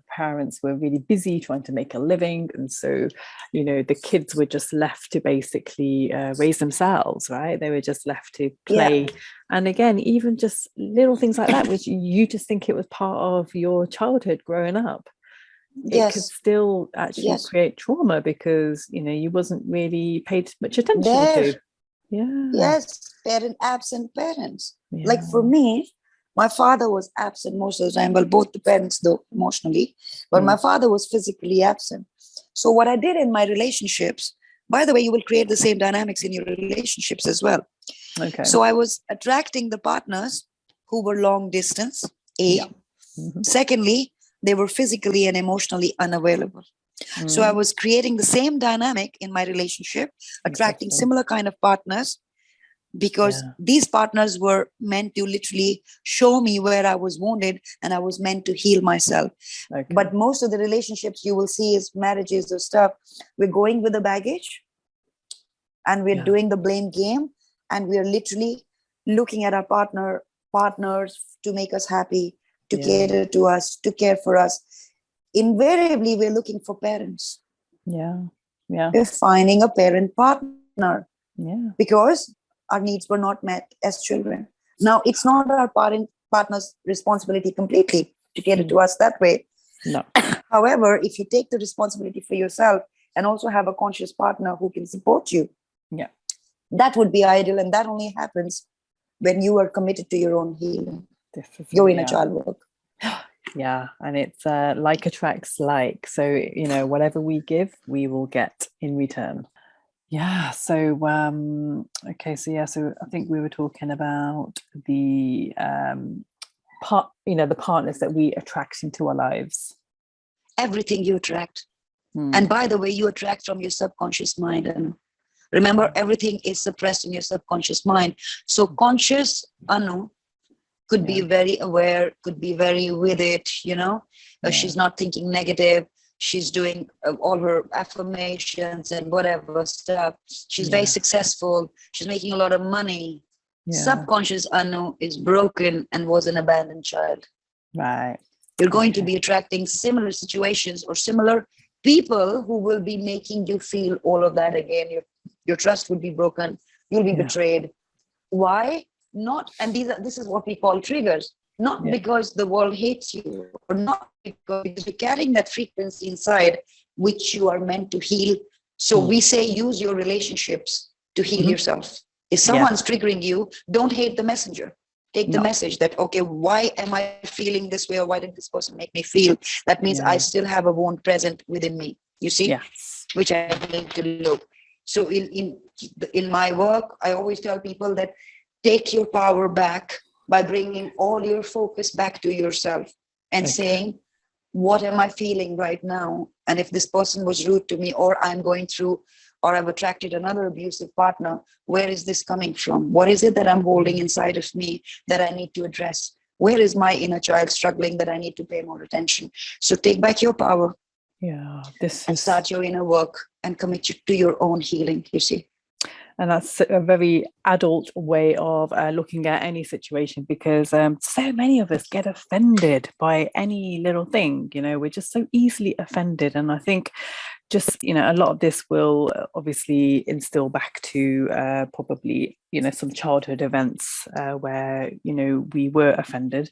parents were really busy trying to make a living, and so the kids were just left to basically raise themselves, right? They were just left to play. And again, even just little things like that, which you just think it was part of your childhood growing up, it could still actually create trauma because you wasn't really paid much attention to. Absent parents. Like for me, my father was absent most of the time. Well, both the parents, though, emotionally, but my father was physically absent. So what I did in my relationships, by the way, you will create the same dynamics in your relationships as well. So I was attracting the partners who were long distance, Secondly, they were physically and emotionally unavailable. So I was creating the same dynamic in my relationship, attracting similar kind of partners, because these partners were meant to literally show me where I was wounded, and I was meant to heal myself. But most of the relationships you will see is marriages or stuff, we're going with the baggage and we're doing the blame game, and we're literally looking at our partners to make us happy, to cater to us, to care for us. Invariably, we're looking for parents. We're finding a parent partner because our needs were not met as children. Now, it's not our partner's responsibility completely to cater to us that way. No. However, if you take the responsibility for yourself and also have a conscious partner who can support you, that would be ideal. And that only happens when you are committed to your own healing, your inner child work. And it's like attracts like. So, whatever we give, we will get in return. So so I think we were talking about the the partners that we attract into our lives. Everything you attract. And by the way, you attract from your subconscious mind. And remember, everything is suppressed in your subconscious mind. So conscious Anu could be very aware, could be very with it, she's not thinking negative. She's doing all her affirmations and whatever stuff. She's very successful. She's making a lot of money. Subconscious Anu is broken and was an abandoned child. Right. You're going to be attracting similar situations or similar people who will be making you feel all of that again. Your trust will be broken. You'll be betrayed. Why? Not, and this is what we call triggers. Not because the world hates you, or not because you're carrying that frequency inside, which you are meant to heal. So we say use your relationships to heal yourself. If someone's triggering you, don't hate the messenger. Take the message that, okay, why am I feeling this way, or why did this person make me feel? That means I still have a wound present within me, you see, which I need to look. So in my work, I always tell people that take your power back by bringing all your focus back to yourself and saying, what am I feeling right now? And if this person was rude to me, or I'm going through, or I've attracted another abusive partner, where is this coming from? What is it that I'm holding inside of me that I need to address? Where is my inner child struggling that I need to pay more attention? So take back your power and start your inner work and commit you to your own healing, you see. And that's a very adult way of looking at any situation, because so many of us get offended by any little thing. We're just so easily offended. And I think just, a lot of this will obviously instill back to probably, some childhood events where, we were offended.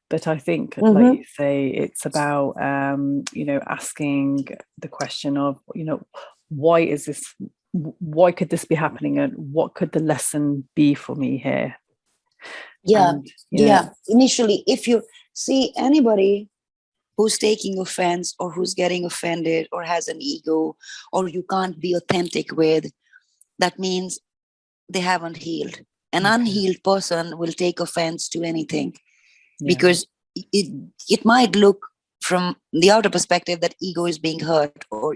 But I think, like you say, it's about, asking the question of, why could this be happening, and what could the lesson be for me here? Initially, if you see anybody who's taking offense, or who's getting offended, or has an ego, or you can't be authentic with, that means they haven't healed. An unhealed person will take offense to anything because it might look from the outer perspective that ego is being hurt, or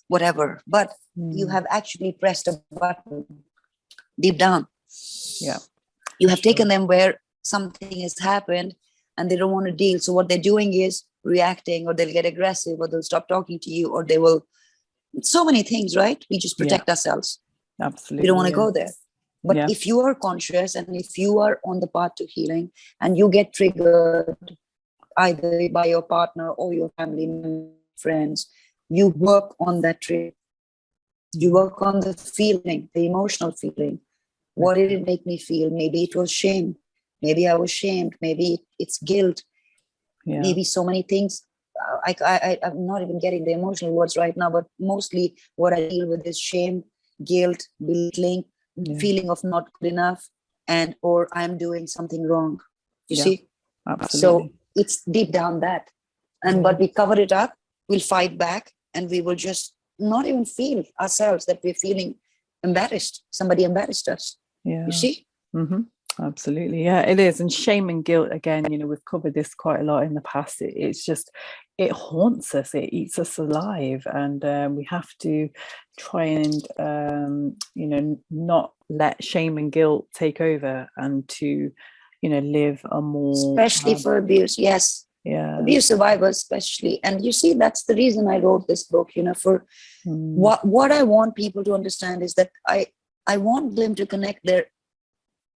whatever, but you have actually pressed a button deep down. You have taken them where something has happened and they don't want to deal. So what they're doing is reacting, or they'll get aggressive, or they'll stop talking to you, or they will, so many things, right? We just protect ourselves. Absolutely. We don't want to go there. But if you are conscious, and if you are on the path to healing, and you get triggered either by your partner or your family friends, you work on that trigger. You work on the feeling, the emotional feeling. What did it make me feel? Maybe it was shame. Maybe I was shamed. Maybe it's guilt. Maybe so many things. I'm not even getting the emotional words right now, but mostly what I deal with is shame, guilt, belittling, feeling of not good enough, and or I'm doing something wrong. You see? Absolutely. So it's deep down that. But we cover it up, we'll fight back, and we will just not even feel ourselves that we're feeling embarrassed. Somebody embarrassed us. You see? Absolutely. Yeah, it is. And shame and guilt, again, we've covered this quite a lot in the past. It's just, it haunts us, it eats us alive. And we have to try and, not let shame and guilt take over, and to, live a more... Especially for abuse, abuse survivors especially. And you see, that's the reason I wrote this book, for what I want people to understand is that I want them to connect their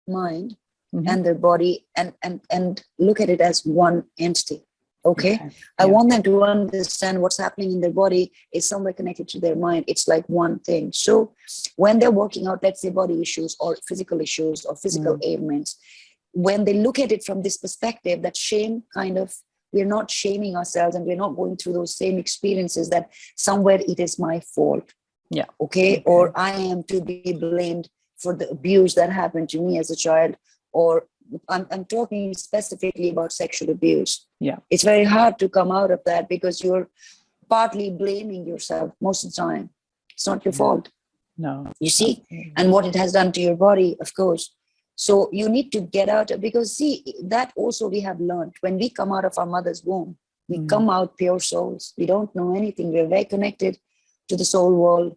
mind and their body and look at it as one entity. I want them to understand what's happening in their body is somewhere connected to their mind. It's like one thing. So when they're working out, let's say, body issues or physical issues or physical ailments, when they look at it from this perspective, that shame kind of, we're not shaming ourselves, and we're not going through those same experiences that somewhere it is my fault. Or I am to be blamed for the abuse that happened to me as a child, or I'm talking specifically about sexual abuse. It's very hard to come out of that because you're partly blaming yourself most of the time. It's not your fault. No. You see? And what it has done to your body, of course. So you need to get out, because see, that also we have learned. When we come out of our mother's womb, we come out pure souls. We don't know anything. We're very connected to the soul world,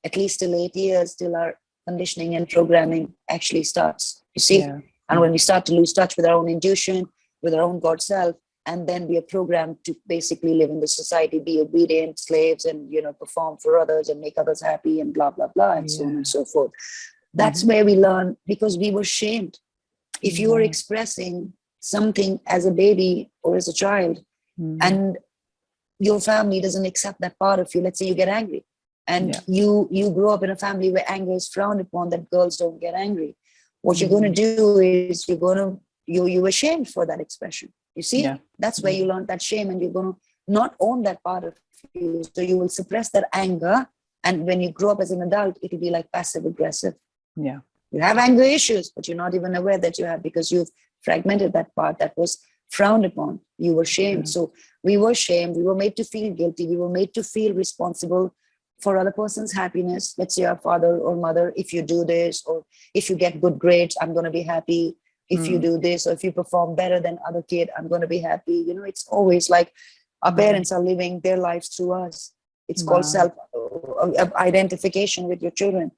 at least till 8 years, till our conditioning and programming actually starts, you see. And when we start to lose touch with our own intuition, with our own God self, and then we are programmed to basically live in the society, be obedient slaves, and perform for others and make others happy, and blah blah blah, and so on and so forth. That's where we learn, because we were shamed. If you were expressing something as a baby or as a child, and your family doesn't accept that part of you, let's say you get angry, and you grow up in a family where anger is frowned upon, that girls don't get angry, what you're going to do is you were shamed for that expression. You see, that's where you learn that shame, and you're going to not own that part of you. So you will suppress that anger, and when you grow up as an adult, it'll be like passive aggressive. Yeah, you have anger issues, but you're not even aware that you have, because you've fragmented that part that was frowned upon. You were shamed. So we were shamed. We were made to feel guilty. We were made to feel responsible for other person's happiness. Let's say our father or mother, if you do this, or if you get good grades, I'm going to be happy. If you do this, or if you perform better than other kid, I'm going to be happy. It's always like our parents are living their lives through us. It's called self-identification with your children.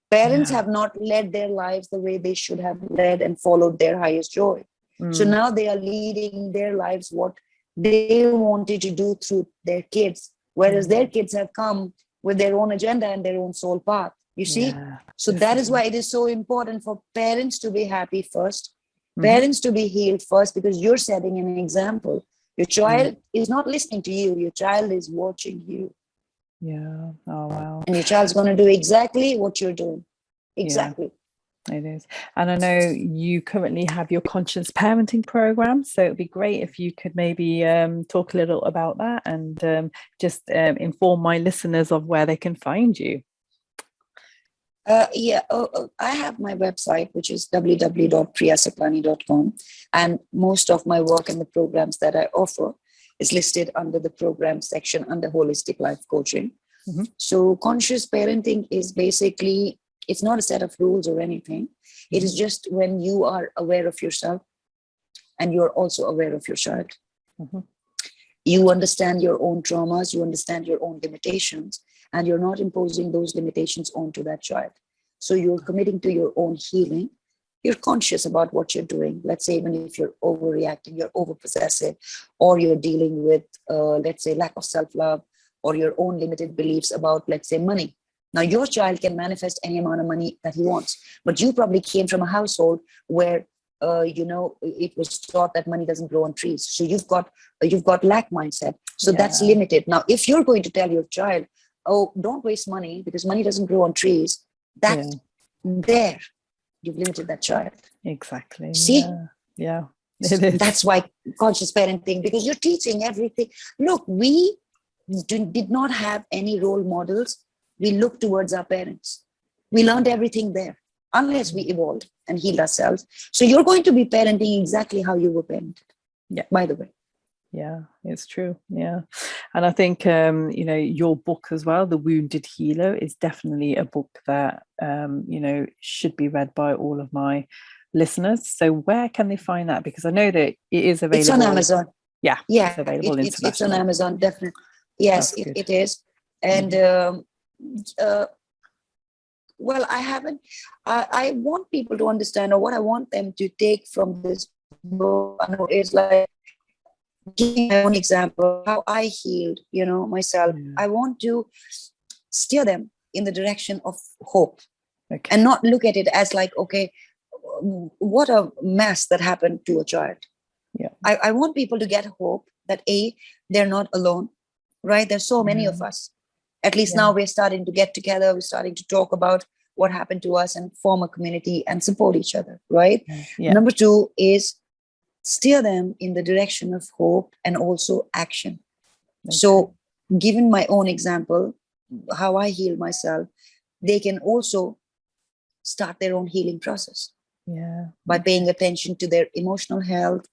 Parents have not led their lives the way they should have led and followed their highest joy. So now they are leading their lives what they wanted to do through their kids, whereas their kids have come with their own agenda and their own soul path. You see? So that is why it is so important for parents to be happy first, parents to be healed first, because you're setting an example. Your child is not listening to you. Your child is watching you. Yeah. Oh, wow. And your child's going to do exactly what you're doing. Exactly. It is. And I know you currently have your conscious parenting program, so it'd be great if you could maybe talk a little about that, and just inform my listeners of where they can find you. I have my website, which is www.priyasaklani.com, and most of my work and the programs that I offer is listed under the program section under holistic life coaching. So conscious parenting is basically, it's not a set of rules or anything. It is just when you are aware of yourself and you're also aware of your child. You understand your own traumas, you understand your own limitations, and you're not imposing those limitations onto that child. So you're committing to your own healing. You're conscious about what you're doing. Let's say even if you're overreacting, you're overpossessive, or you're dealing with, let's say, lack of self-love, or your own limited beliefs about, let's say, money. Now, your child can manifest any amount of money that he wants, but you probably came from a household where, it was taught that money doesn't grow on trees. So you've got lack mindset. So that's limited. Now, if you're going to tell your child, oh, don't waste money because money doesn't grow on trees, that's there. You've limited that child. Exactly. See? Yeah. That's why conscious parenting, because you're teaching everything. Look, we did not have any role models. We looked towards our parents. We learned everything there, unless we evolved and healed ourselves. So you're going to be parenting exactly how you were parented. Yeah. By the way. Yeah, it's true. Yeah. And I think, your book as well, The Wounded Healer, is definitely a book that, should be read by all of my listeners. So where can they find that? Because I know that it is available. It's on Amazon. Yeah. It's available internationally. It's on Amazon, definitely. Yes, it is. And, well, I want people to understand, or what I want them to take from this book is like, give my own example, how I healed, myself. I want to steer them in the direction of hope, and not look at it as like, okay, what a mess that happened to a child. Yeah. I want people to get hope that they're not alone, right? There's so many of us. At least now we're starting to get together. We're starting to talk about what happened to us and form a community and support each other, right? Yeah. Number 2 is steer them in the direction of hope and also action. So given my own example, how I heal myself, they can also start their own healing process by paying attention to their emotional health,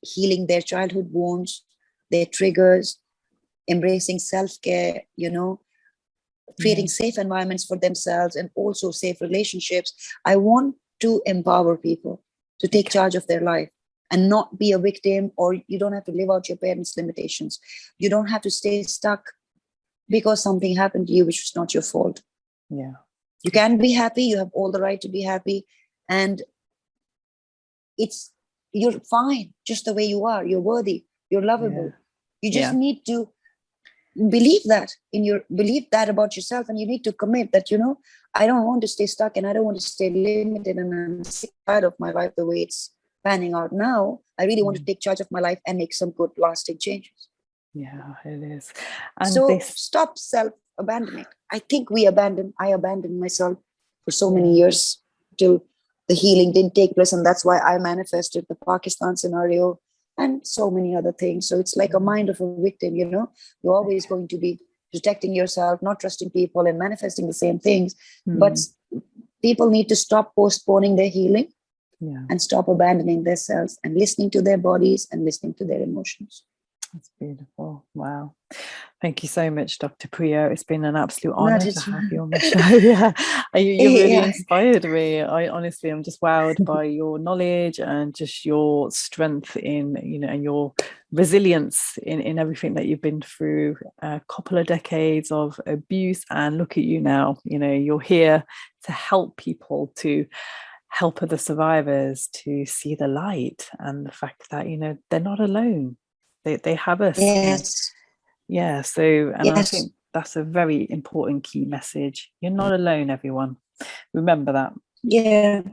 healing their childhood wounds, their triggers, embracing self-care, creating safe environments for themselves and also safe relationships. I want to empower people to take charge of their life and not be a victim, or you don't have to live out your parents' limitations. You don't have to stay stuck because something happened to you which was not your fault. Yeah. You can be happy. You have all the right to be happy. And it's you're fine just the way you are. You're worthy. You're lovable. You just need to believe that about yourself, and you need to commit that, I don't want to stay stuck, and I don't want to stay limited, and I'm sick and tired of my life the way it's panning out now. I really want to take charge of my life and make some good lasting changes. Yeah, it is. And so stop self-abandoning. I think I abandoned myself for so many years till the healing didn't take place, and that's why I manifested the Pakistan scenario and so many other things. So it's like a mind of a victim, you're always going to be protecting yourself, not trusting people, and manifesting the same things. But people need to stop postponing their healing and stop abandoning themselves and listening to their bodies and listening to their emotions. That's beautiful. Wow. Thank you so much, Dr. Priya. It's been an absolute honor to have you on my show. You really inspired me. I'm just wowed by your knowledge and just your strength in, and your resilience in everything that you've been through. A couple of decades of abuse, and look at you now. You're here to help people, to help other survivors to see the light, and the fact that, they're not alone. They have us. Yes. I think that's a very important key message. You're not alone, everyone. Remember that. I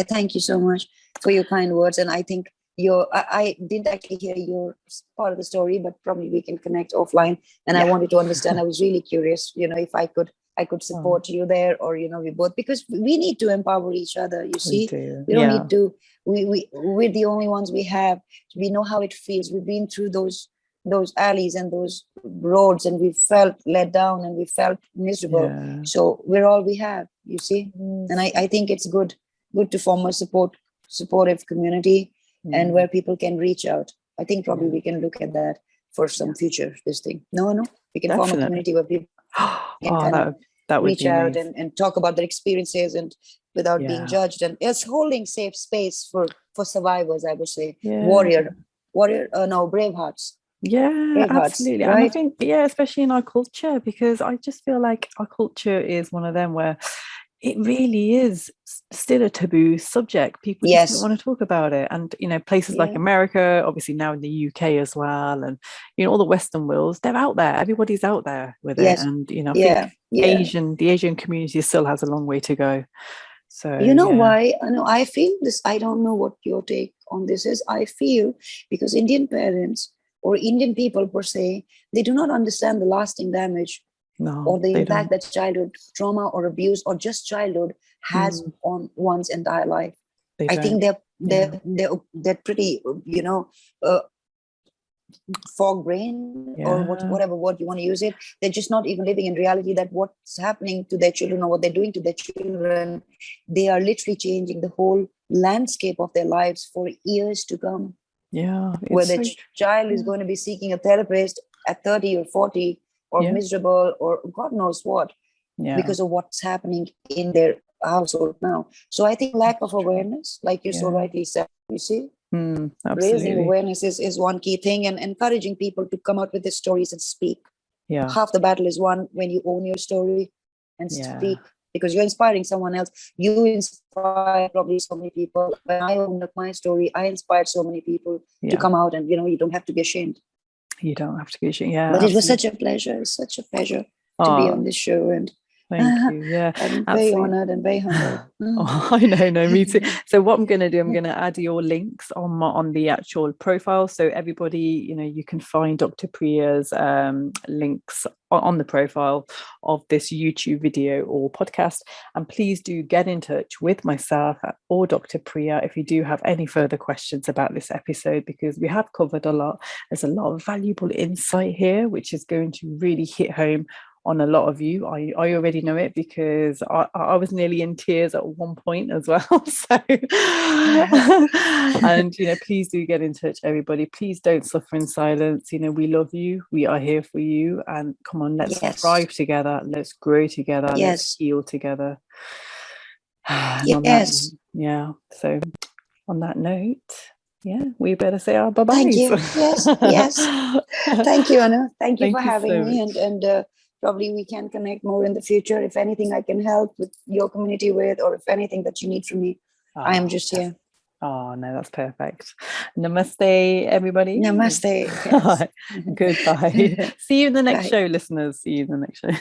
thank you so much for your kind words, and I think I didn't actually hear your part of the story, but probably we can connect offline. And I wanted to understand. I was really curious, if I could support you there, or we both, because we need to empower each other. You see, we don't need to. We're the only ones we have. We know how it feels. We've been through those alleys and those roads, and we felt let down and we felt miserable. So we're all we have. You see, and I think it's good to form a supportive community, and where people can reach out. I think probably we can look at that for some future. This thing, no, we can form a community where people can that reach out and talk about their experiences, and without being judged, and it's holding safe space for survivors, I would say. Brave hearts. Absolutely. Right? And I think especially in our culture, because I just feel like our culture is one of them where it really is still a taboo subject. People just don't want to talk about it. And places like America, obviously now in the UK as well, and all the Western worlds, they're out there. Everybody's out there with it. And I think the Asian community still has a long way to go. So why? I feel this. I don't know what your take on this is. I feel because Indian parents or Indian people per se, they do not understand the lasting damage or the impact that childhood trauma or abuse or just childhood has on one's entire life. I think they're pretty, fog brain or whatever word you want to use it. They're just not even living in reality that what's happening to their children or what they're doing to their children, they are literally changing the whole landscape of their lives for years to come. Where the child is going to be seeking a therapist at 30 or 40 or miserable or God knows what because of what's happening in their household now. So I think lack of awareness, like you so rightly said, you see, raising awareness is one key thing, and encouraging people to come out with their stories and speak. Half the battle is won when you own your story and speak, because you're inspiring someone else. You inspire probably so many people. When I opened up my story, I inspired so many people to come out, and you don't have to be ashamed. You don't have to be ashamed. But it was such a pleasure. It's such a pleasure to be on this show, and thank you. I'm very honored and very humbled. I know, me too. So what I'm going to do, I'm going to add your links on the actual profile, so everybody, you can find Dr. Priya's links on the profile of this YouTube video or podcast. And please do get in touch with myself or Dr. Priya if you do have any further questions about this episode, because we have covered a lot. There's a lot of valuable insight here, which is going to really hit home on a lot of you. I already know it, because I was nearly in tears at one point as well. So and please do get in touch, everybody. Please don't suffer in silence. We love you, we are here for you, and come on, let's thrive together, let's grow together, let's heal together. So on that note, we better say our bye-byes. Thank you. Yes. Thank you, Anna. Thank you for having me, and probably we can connect more in the future. If anything I can help with your community with, or if anything that you need from me, I am just here. Oh, no, that's perfect. Namaste, everybody. Namaste. Yes. Goodbye. See you in the next Bye. show, listeners. See you in the next show.